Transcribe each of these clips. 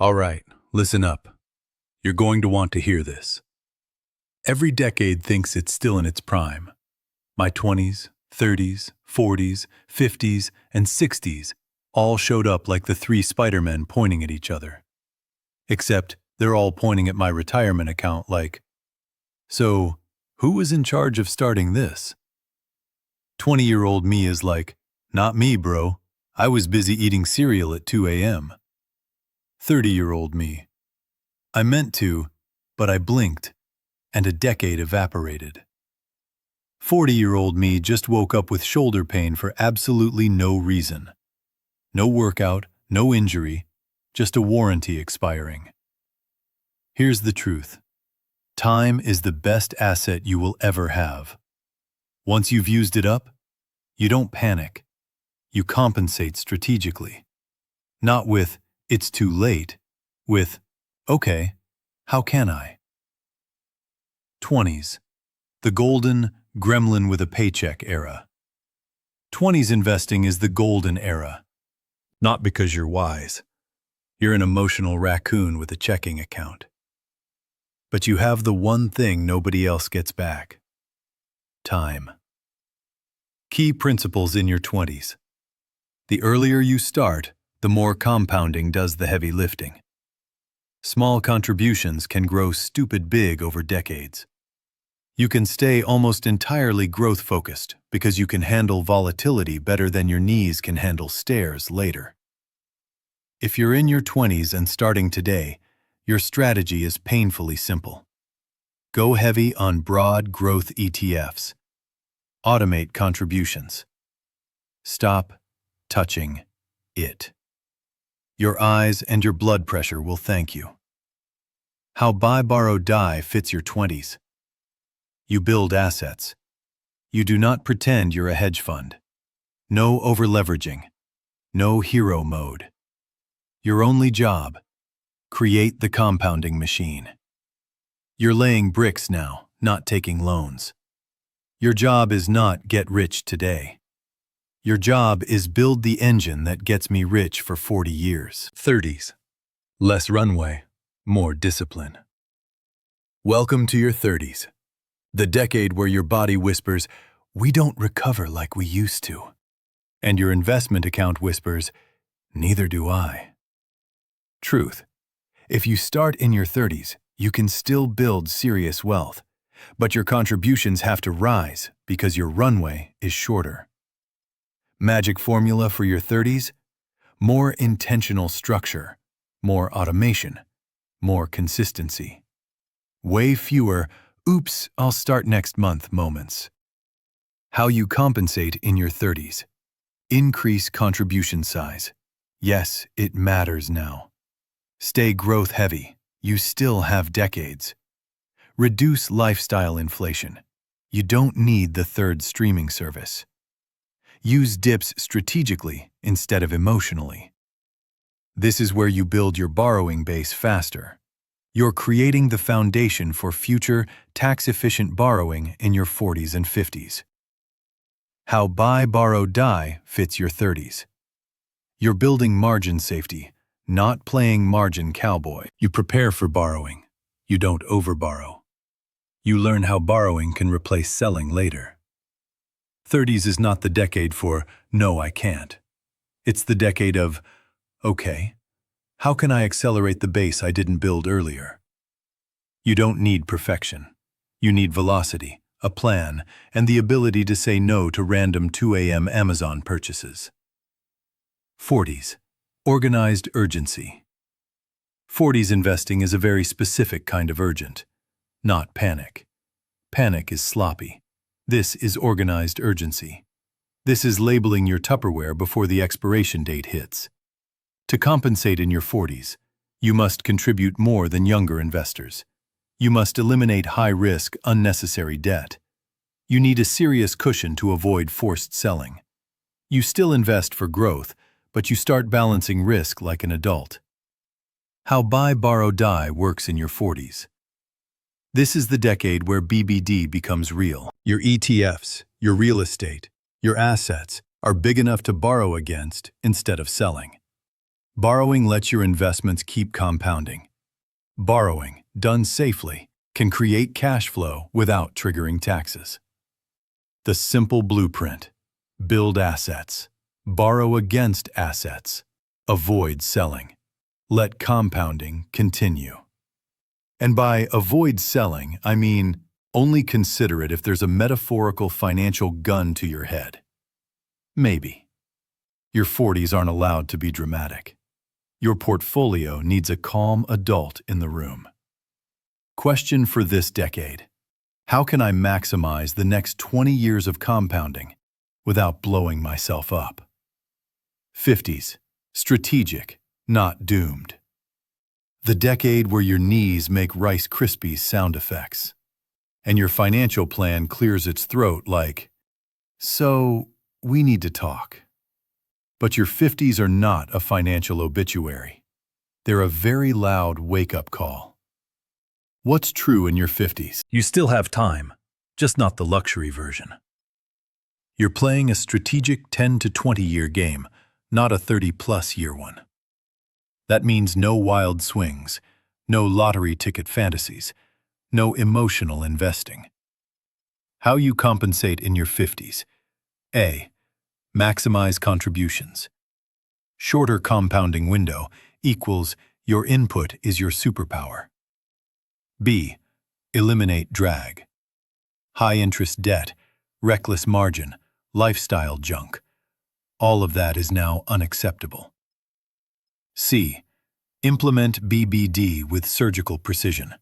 All right, listen up. You're going to want to hear this. Every decade thinks it's still in its prime. My 20s, 30s, 40s, 50s, and 60s all showed up like the three Spider-Men pointing at each other. Except they're all pointing at my retirement account like, so, who was in charge of starting this? 20-year-old me is like, not me, bro. I was busy eating cereal at 2 a.m. 30-year-old me. I meant to, but I blinked, and a decade evaporated. 40-year-old me just woke up with shoulder pain for absolutely no reason. No workout, no injury, just a warranty expiring. Here's the truth. Time is the best asset you will ever have. Once you've used it up, you don't panic. You compensate strategically. Not with, it's too late, with, okay, how can I? 20s, the golden gremlin with a paycheck era. 20s investing is the golden era. Not because you're wise. You're an emotional raccoon with a checking account. But you have the one thing nobody else gets back. Time. Key principles in your 20s. The earlier you start, the more compounding does the heavy lifting. Small contributions can grow stupid big over decades. You can stay almost entirely growth-focused because you can handle volatility better than your knees can handle stairs later. If you're in your 20s and starting today, your strategy is painfully simple. Go heavy on broad growth ETFs. Automate contributions. Stop touching it. Your eyes and your blood pressure will thank you. How buy, borrow, die fits your 20s. You build assets. You do not pretend you're a hedge fund. No over-leveraging. No hero mode. Your only job, create the compounding machine. You're laying bricks now, not taking loans. Your job is not get rich today. Your job is build the engine that gets me rich for 40 years. 30s. Less runway, more discipline. Welcome to your 30s. The decade where your body whispers, we don't recover like we used to. And your investment account whispers, neither do I. Truth. If you start in your 30s, you can still build serious wealth, but your contributions have to rise because your runway is shorter. Magic formula for your 30s? More intentional structure, more automation, more consistency. Way fewer, oops, I'll start next month moments. How you compensate in your 30s. Increase contribution size. Yes, it matters now. Stay growth heavy. You still have decades. Reduce lifestyle inflation. You don't need the third streaming service. Use dips strategically instead of emotionally. This is where you build your borrowing base faster. You're creating the foundation for future tax-efficient borrowing in your 40s and 50s. How buy, borrow, die fits your 30s. You're building margin safety, not playing margin cowboy. You prepare for borrowing. You don't overborrow. You learn how borrowing can replace selling later. 30s is not the decade for, no, I can't. It's the decade of, okay, how can I accelerate the base I didn't build earlier? You don't need perfection. You need velocity, a plan, and the ability to say no to random 2 a.m. Amazon purchases. 40s. Organized urgency. 40s investing is a very specific kind of urgent, not panic. Panic is sloppy. This is organized urgency. This is labeling your Tupperware before the expiration date hits. To compensate in your 40s, you must contribute more than younger investors. You must eliminate high-risk, unnecessary debt. You need a serious cushion to avoid forced selling. You still invest for growth, but you start balancing risk like an adult. How buy, borrow, die works in your 40s. This is the decade where BBD becomes real. Your ETFs, your real estate, your assets are big enough to borrow against instead of selling. Borrowing lets your investments keep compounding. Borrowing, done safely, can create cash flow without triggering taxes. The simple blueprint: build assets, borrow against assets, avoid selling, let compounding continue. And by avoid selling, I mean only consider it if there's a metaphorical financial gun to your head. Maybe. Your 40s aren't allowed to be dramatic. Your portfolio needs a calm adult in the room. Question for this decade: how can I maximize the next 20 years of compounding without blowing myself up? 50s, strategic, not doomed. The decade where your knees make Rice Krispies sound effects, and your financial plan clears its throat like, "So, we need to talk." But your 50s are not a financial obituary. They're a very loud wake-up call. What's true in your 50s? You still have time, just not the luxury version. You're playing a strategic 10 to 20-year game, not a 30-plus year one. That means no wild swings, no lottery ticket fantasies, no emotional investing. How you compensate in your 50s. A. Maximize contributions. Shorter compounding window equals your input is your superpower. B. Eliminate drag. High-interest debt, reckless margin, lifestyle junk. All of that is now unacceptable. C. Implement BBD with surgical precision.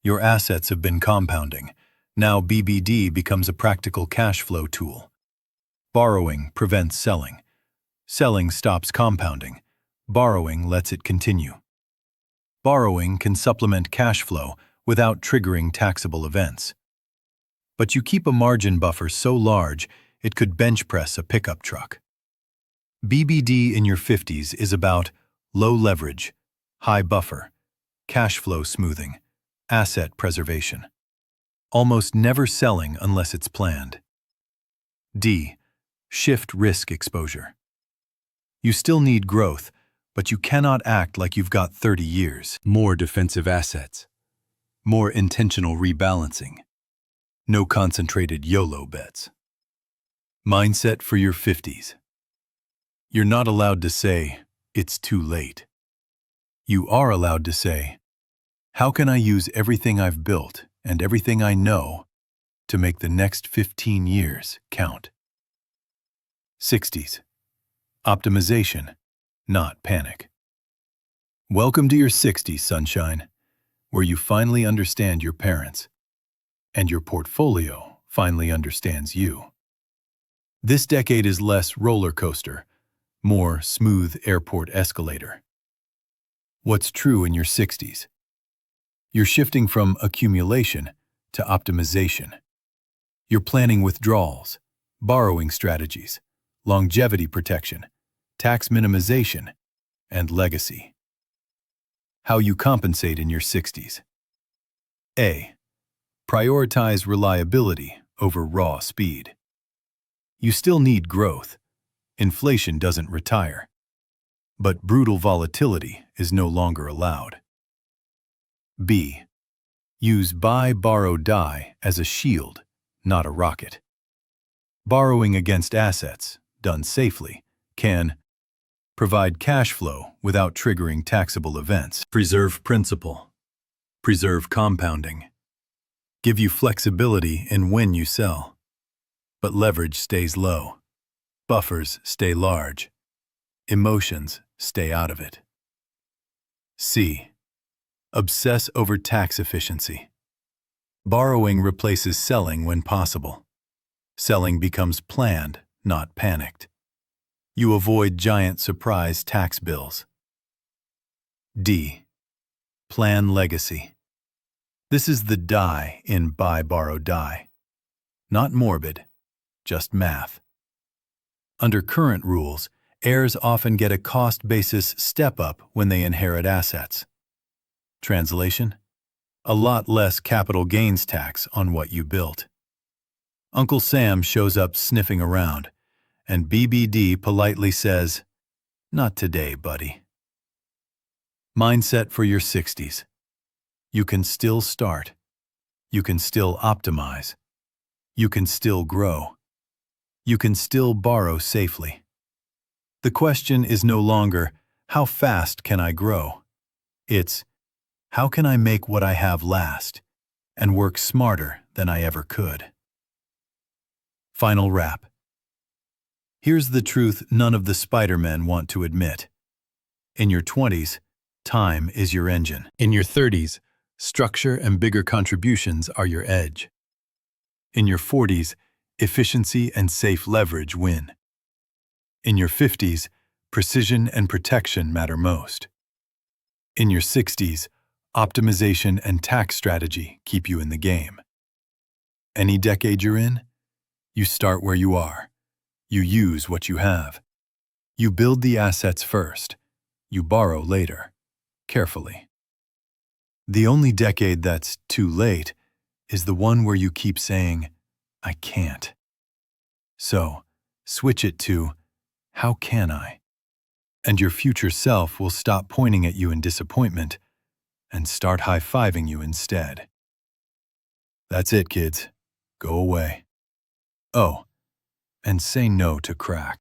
Your assets have been compounding. Now BBD becomes a practical cash flow tool. Borrowing prevents selling. Selling stops compounding. Borrowing lets it continue. Borrowing can supplement cash flow without triggering taxable events. But you keep a margin buffer so large it could bench press a pickup truck. BBD in your 50s is about low leverage, high buffer, cash flow smoothing, asset preservation. Almost never selling unless it's planned. D. Shift risk exposure. You still need growth, but you cannot act like you've got 30 years. More defensive assets. More intentional rebalancing. No concentrated YOLO bets. Mindset for your 50s. You're not allowed to say, "It's too late." You are allowed to say, "How can I use everything I've built and everything I know to make the next 15 years count?" 60s. Optimization, not panic. Welcome to your 60s, sunshine, where you finally understand your parents, and your portfolio finally understands you. This decade is less roller coaster, more smooth airport escalator. What's true in your 60s? You're shifting from accumulation to optimization. You're planning withdrawals, borrowing strategies, longevity protection, tax minimization, and legacy. How you compensate in your 60s. A. Prioritize reliability over raw speed. You still need growth. Inflation doesn't retire. But brutal volatility is no longer allowed. B. Use buy, borrow, die as a shield, not a rocket. Borrowing against assets, done safely, can provide cash flow without triggering taxable events, preserve principal, preserve compounding, give you flexibility in when you sell, but leverage stays low, buffers stay large, emotions stay out of it. C. Obsess over tax efficiency. Borrowing replaces selling when possible. Selling becomes planned, not panicked. You avoid giant surprise tax bills. D. Plan legacy. This is the die in buy, borrow, die. Not morbid, just math. Under current rules, heirs often get a cost basis step-up when they inherit assets. Translation: a lot less capital gains tax on what you built. Uncle Sam shows up sniffing around, and BBD politely says, "Not today, buddy." Mindset for your 60s. You can still start. You can still optimize. You can still grow. You can still borrow safely. The question is no longer, how fast can I grow? It's, how can I make what I have last and work smarter than I ever could? Final wrap. Here's the truth none of the Spider-Men want to admit. In your 20s, time is your engine. In your 30s, structure and bigger contributions are your edge. In your 40s, efficiency and safe leverage win. In your 50s, precision and protection matter most. In your 60s, optimization and tax strategy keep you in the game. Any decade you're in, you start where you are. You use what you have. You build the assets first. You borrow later, carefully. The only decade that's too late is the one where you keep saying, I can't. So, switch it to, how can I? And your future self will stop pointing at you in disappointment and start high-fiving you instead. That's it, kids. Go away. Oh, and say no to crack.